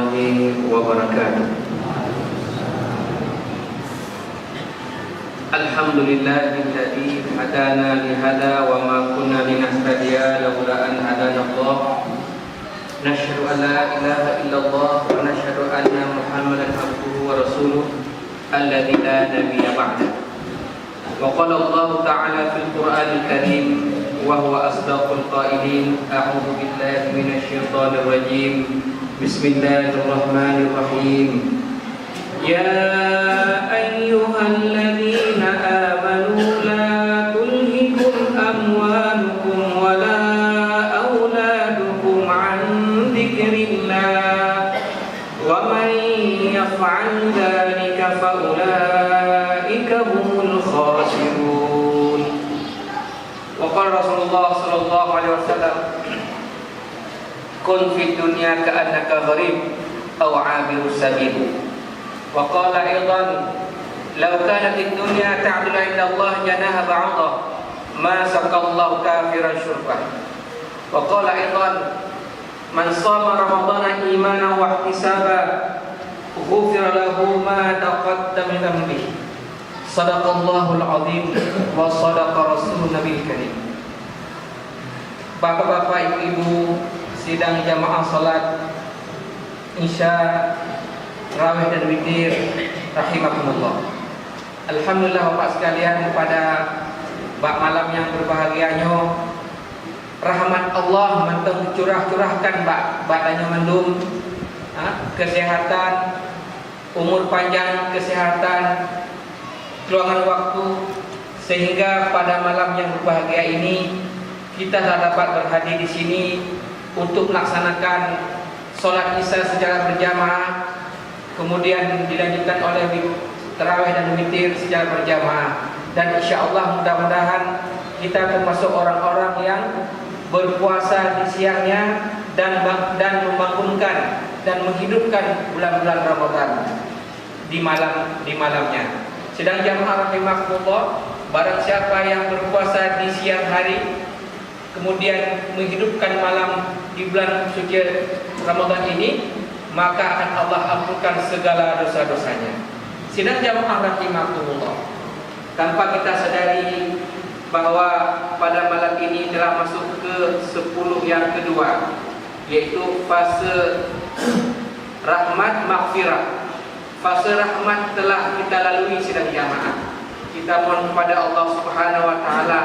warahmatullahi wabarakatuh. Alhamdulillahilladzi hadana lihada wa ma kunna linahtadiya laula an hadana Allah. Nashhadu an la ilaha illallah wa nashhadu anna Muhammadan abduhu wa rasuluh alladzi la nabiyya ba'da. Wa qala Allah ta'ala fil Qur'anil Karim wa huwa asdaqul qailin. A'udzu billahi minasy syaithanir rajim. Bismillahirrahmanirrahim. Ya ayyuhalladzina amanu la tulhikum amwalukum wa la auladukum an dzikrillah wa man yaf'al dzalika fa ulaika humul khasirun. Wa qala Rasulullah sallallahu alaihi wasallam, kun fid dunya ka'annaka gharib aw 'abirus sabil. Wa qala aidan, law kanat ad-dunya ta'dilu 'inda Allah janaha ba'udah ma saqallahu kafiran syurba. Wa qala aidan, man shama ramadhana imanan wa ihtisaban ghufira lahu ma taqaddama min dhanbihi. Shadaqallahul 'azim wa shadaqa rasulun nabiyil karim. Bapak-bapak, ibu-ibu sidang jamaah salat Isya, Rawih dan Witir rahimakumullah. Alhamdulillah Bapak sekalian, pada malam yang berbahagianya rahmat Allah manteng curah-curahkan badanya mendung, kesehatan, umur panjang, kesehatan, keluangan waktu, sehingga pada malam yang berbahagia ini kita dapat berhadir di sini untuk melaksanakan sholat Isya secara berjamaah, kemudian dilanjutkan oleh tarawih dan witir secara berjamaah. Dan insyaAllah mudah-mudahan kita termasuk orang-orang yang berpuasa di siangnya dan membangunkan dan menghidupkan bulan-bulan Ramadan di malamnya. Sedang jamaah rahimakumullah, barang siapa yang berpuasa di siang hari kemudian menghidupkan malam di bulan suci Ramadan ini, maka akan Allah ampunkan segala dosa-dosanya. Sidang jamaah rahimakumullah, tanpa kita sadari bahwa pada malam ini telah masuk ke 10 yang kedua, yaitu fase rahmat maghfirah. Fase rahmat telah kita lalui sidang jamaah. Kita mohon kepada Allah Subhanahu wa taala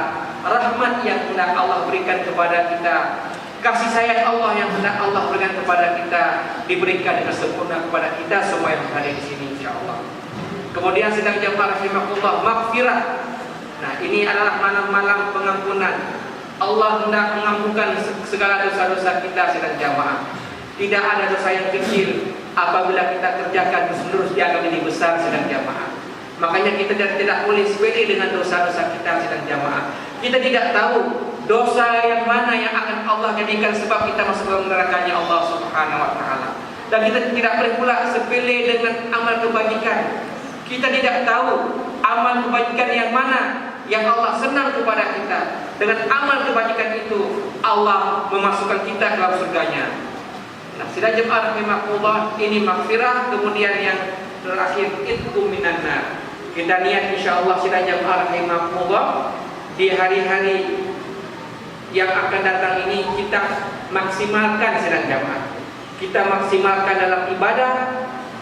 rahmat yang hendak Allah berikan kepada kita, kasih sayang Allah yang hendak Allah berikan kepada kita, diberikan dengan sempurna kepada kita semua yang hadir di sini insyaallah. Kemudian sedang jamaah rahimakumullah, maghfirah. Nah, ini adalah malam-malam pengampunan. Allah hendak mengampunkan segala dosa-dosa kita sedang jamaah. Tidak ada dosa yang kecil apabila kita kerjakan terus dianggap ini besar sedang jamaah. Makanya kita tidak boleh sepele dengan dosa-dosa kita sedang jamaah. Kita tidak tahu dosa yang mana yang akan Allah jadikan sebab kita masuk ke nerakanya Allah Subhanahu wa taala. Dan kita tidak boleh pula sepele dengan amal kebajikan. Kita tidak tahu amal kebajikan yang mana yang Allah senang kepada kita. Dengan amal kebajikan itu Allah memasukkan kita ke dalam surganya. Nah, sidang jemaah rahimakumullah, ini maghfirah. Kemudian yang terakhir, itqu minan nar. Kita niat insyaallah sidang jemaah rahimakumullah, di hari-hari yang akan datang ini kita maksimalkan sidang jamaah. Kita maksimalkan dalam ibadah,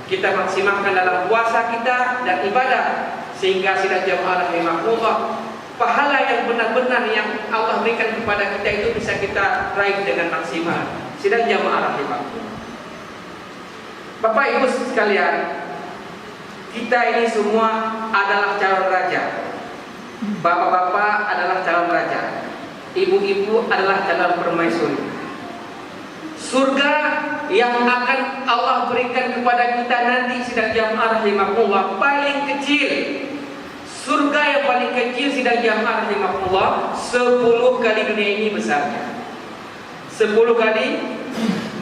kita maksimalkan dalam puasa kita dan ibadah, sehingga sidang jamaah rahimakumullah, pahala yang benar-benar yang Allah berikan kepada kita itu bisa kita raih dengan maksimal. Sidang jamaah rahimakumullah. Bapak Ibu sekalian, kita ini semua adalah calon raja. Bapak-bapak adalah calon raja, ibu-ibu adalah calon permaisuri. Surga yang akan Allah berikan kepada kita nanti sidang jamaah rahimakumullah paling kecil. Surga yang paling kecil sidang jamaah rahimakumullah 10 kali dunia ini besarnya. 10 kali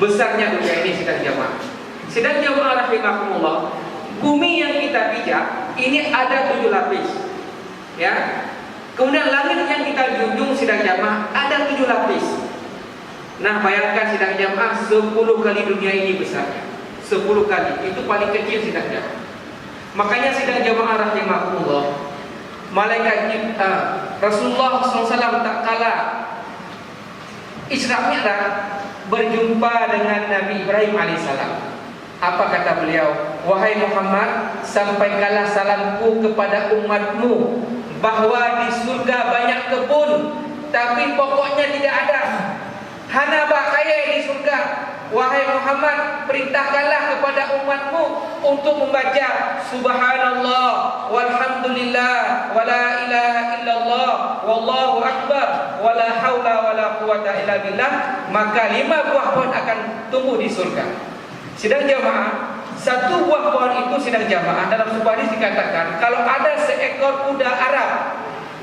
besarnya dunia ini sidang jamaah. Sidang jamaah rahimakumullah, bumi yang kita pijak ini ada 7 lapis. Ya. Kemudian langit yang kita junjung sidang jamaah ada 7 lapis. Nah, bayangkan sidang jamaah 10 kali dunia ini besarnya. 10 kali. Itu paling kecil sidang jamaah. Makanya sidang jamaah rahimahullah, malaikat Rasulullah SAW tak kala Isra Mi'raj berjumpa dengan Nabi Ibrahim alaihissalam. Apa kata beliau? Wahai Muhammad, sampaikanlah salamku kepada umatmu bahwa di surga banyak kebun, tapi pokoknya tidak ada hana bakaya di surga. Wahai Muhammad, perintahkanlah kepada umatmu untuk membaca Subhanallah walhamdulillah wala ilaha illallah wallahu akbar wala haula wala quwata illa billah, maka 5 buah pohon akan tumbuh di surga. Sidang jamaah, 1 buah pohon itu sidang jamaah dalam sebuah hadis dikatakan kalau ada seekor kuda Arab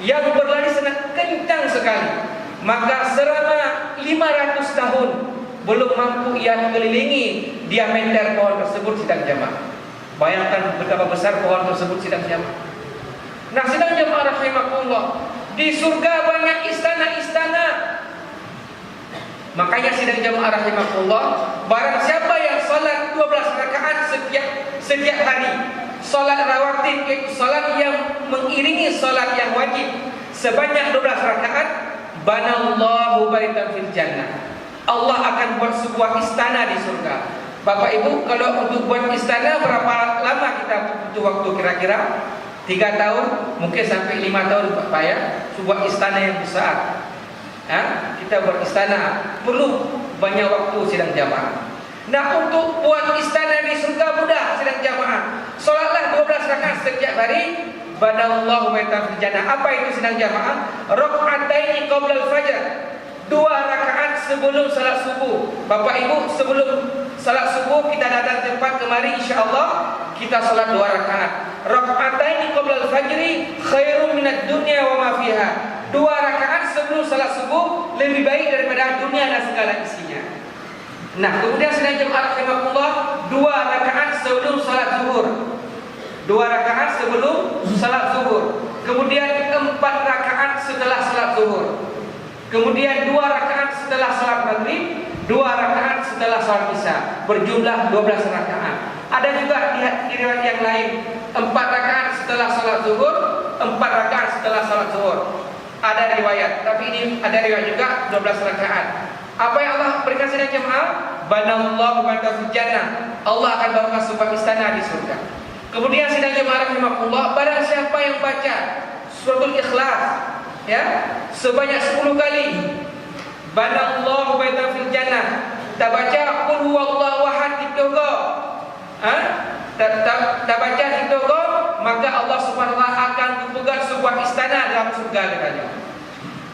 yang berlari sangat kencang sekali, maka selama 500 tahun belum mampu ia mengelilingi diameter pohon tersebut sidang jamaah. Bayangkan betapa besar pohon tersebut sidang jamaah. Nah, sidang jamaah rahimahullah, di surga banyak istana-istana. Makanya sidang jamaah rahimahullah, barang siapa yang salat 12 rakaat setiap hari, salat rawatib, yaitu salat yang mengiringi salat yang wajib sebanyak 12 rakaat, banallahu baitan fil jannah. Allah akan buat sebuah istana di surga. Bapak Ibu, kalau untuk buat istana berapa lama kita butuh waktu kira-kira? 3 tahun, mungkin sampai 5 tahun Pak ya. Sebuah istana yang besar. Kita buat istana perlu banyak waktu sidang jamaah. Nah, untuk buat istana di surga mudah sidang jamaah. Salatlah 12 rakaat setiap hari, banallahu baitan fil jannah. Apa itu sidang jamaah? Raka'ataini qabla al-fajr. 2 rakaat sebelum salat subuh. Bapak Ibu, sebelum salat subuh kita datang tempat kemari, insya-Allah kita salat 2 rakaat. Raka'ataini qabla al-fajri khairum minad dunya wa ma fiha. 2 rakaat sebelum salat subuh lebih baik daripada dunia dan segala isinya. Nah, kemudian sidang jamaah rahimahullah, 2 rakaat sebelum salat zuhur. 2 rakaat sebelum salat zuhur. Kemudian 4 rakaat setelah salat zuhur. Kemudian 2 rakaat setelah salat maghrib, 2 rakaat setelah salat isya, berjumlah 12 rakaat. Ada juga di riwayat yang lain 4 rakaat setelah salat zuhur, 4 rakaat setelah salat zuhur. Ada riwayat, tapi ini ada riwayat juga 12 rakaat. Apa yang Allah berikan sidang jemaah? Banallahu baitan fil jannah. Allah akan bawa sebuah istana di surga. Kemudian sidang jemaah rahimahullah, barang siapa yang baca suratul Ikhlas ya sebanyak 10 kali, banallahu baitan fil jannah, tak baca qul huwallahu ahad ditogo, tak baca ditogo, maka Allah Subhanahu wa taala akan membuka sebuah istana dalam surga katanya.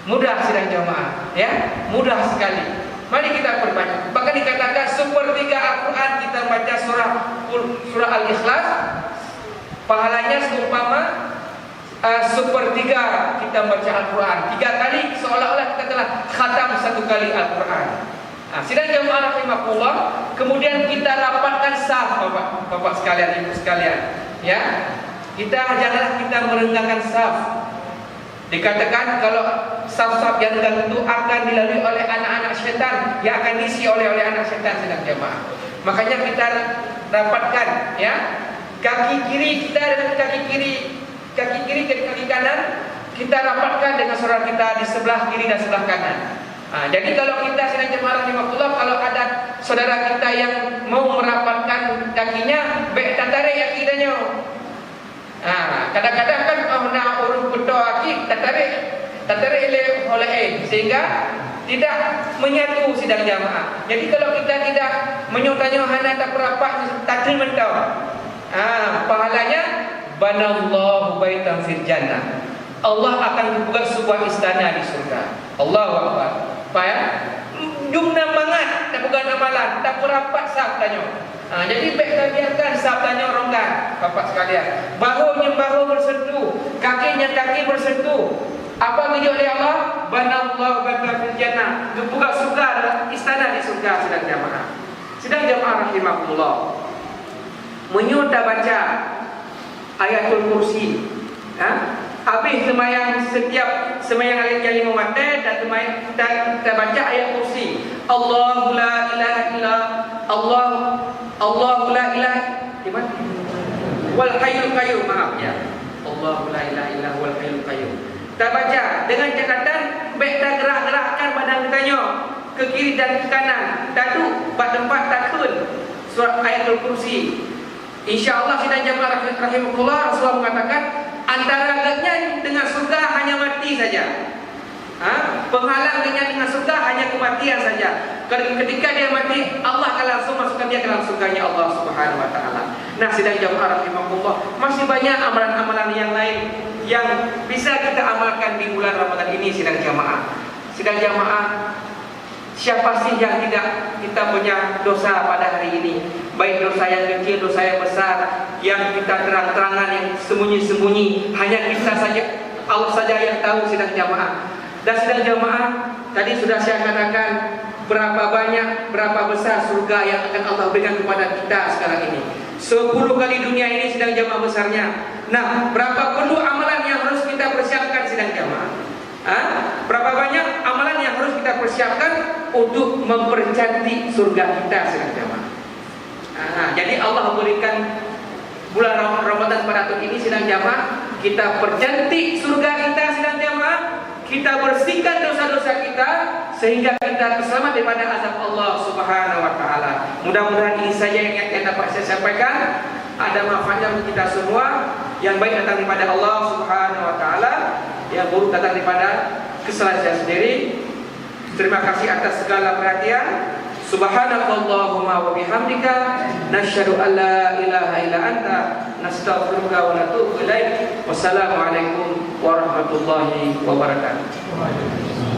Mudah sidang jamaah ya, mudah sekali. Mari kita perbanyak. Bahkan dikatakan sepertiga Al-Quran kita baca surah Al-Ikhlas, pahalanya seumpama sepertiga kita baca Al-Quran 3 kali, seolah-olah kita telah khatam 1 kali Al-Quran. Sidang jamaah rahimahullah, kemudian kita rapatkan saf, Bapak sekalian, Ibu sekalian, ya. Janganlah kita merenggangkan saf. Dikatakan kalau saf-saf yang renggang itu akan dilalui oleh anak-anak syaitan, yang akan diisi oleh anak syaitan sidang jamaah. Makanya kita rapatkan ya, kaki kiri kita dengan kaki kiri dan kaki kanan kita rapatkan dengan saudara kita di sebelah kiri dan sebelah kanan. Jadi kalau kita sidang jemaah rahimahullah, kalau ada saudara kita yang mau merapatkan kakinya, baik tarik kaki kitanya. Kadang-kadang kan nak urut betul kaki tarik oleh sehingga tidak menyatu sidang jamaah. Jadi kalau kita tidak menyotanya hana tak berapat takrim mentau. Pahalanya banallahu baitan fil jannah. Allah akan membuat sebuah istana di surga. Allahu akbar. Ya? Jumlah mangat tak bukan amalan, tak berapat saf tanya. Jadi baik biarkan saf tanya ronggang, Bapak sekalian. Bahunya bahu bersentuh, kakinya kaki bersentuh. Apa yang oleh Allah? Banallahu baitan fil jannah. Membuka surga, istana di surga sidang jamaah. Sidang jamaah rahimahullah. Menyuta baca ayatul kursi. Habis setiap semayang ayat yang 5 waktu dan kita baca ayat kursi. Allahu la ilaha illa Allah Allahu la ilaha gimana? Wal hayyul qayyum, maaf ya. Allahu la ilaha illa huwal hayyul qayyum. Tak baca dengan catatan baik tak gerak-gerakkan badan kita ke kiri dan ke kanan. Tak duduk pada tempat takun. Surat Ayatul Kursi. Insya-Allah sidang jamaah rahimahullah, Rasulullah mengatakan antara agaknya dengan surga hanya mati saja. Penghalang dengan surga hanya kematian saja. Ketika dia mati, Allah akan langsung masukkan dia ke dalam surganya Allah Subhanahu wa taala. Nah, sidang jamaah rahimahullah, masih banyak amalan-amalan yang lain yang bisa kita amalkan di bulan Ramadan ini sidang jamaah. Sidang jamaah, siapa sih yang tidak kita punya dosa pada hari ini? Baik dosa yang kecil, dosa yang besar, yang kita terang-terangan, yang sembunyi-sembunyi, hanya kita saja, Allah saja yang tahu sidang jamaah. Dan sidang jamaah, tadi sudah saya katakan berapa banyak, berapa besar surga yang akan Allah berikan kepada kita sekarang ini. 10 kali dunia ini sidang jamaah besarnya. Nah, berapa perlu amalan yang harus kita persiapkan sidang jamaah? Berapa banyak amalan yang harus kita persiapkan untuk mempercantik surga kita sidang jamaah? Jadi Allah berikan bulan Ramadan pada tahun ini sidang jamaah, kita percantik surga kita sidang jamaah. Kita bersihkan dosa-dosa kita sehingga kita selamat daripada azab Allah Subhanahu wa taala. Mudah-mudahan ini saja yang dapat saya sampaikan. Ada manfaatnya untuk kita semua. Yang baik datang daripada Allah Subhanahu wa taala, yang buruk datang daripada kesalahan saya sendiri. Terima kasih atas segala perhatian. Subhanakallahumma wa bihamdika nasyhadu an la ilaha illa anta nastaghfiruka wa natubu ilaik. Wassalamualaikum warahmatullahi wabarakatuh.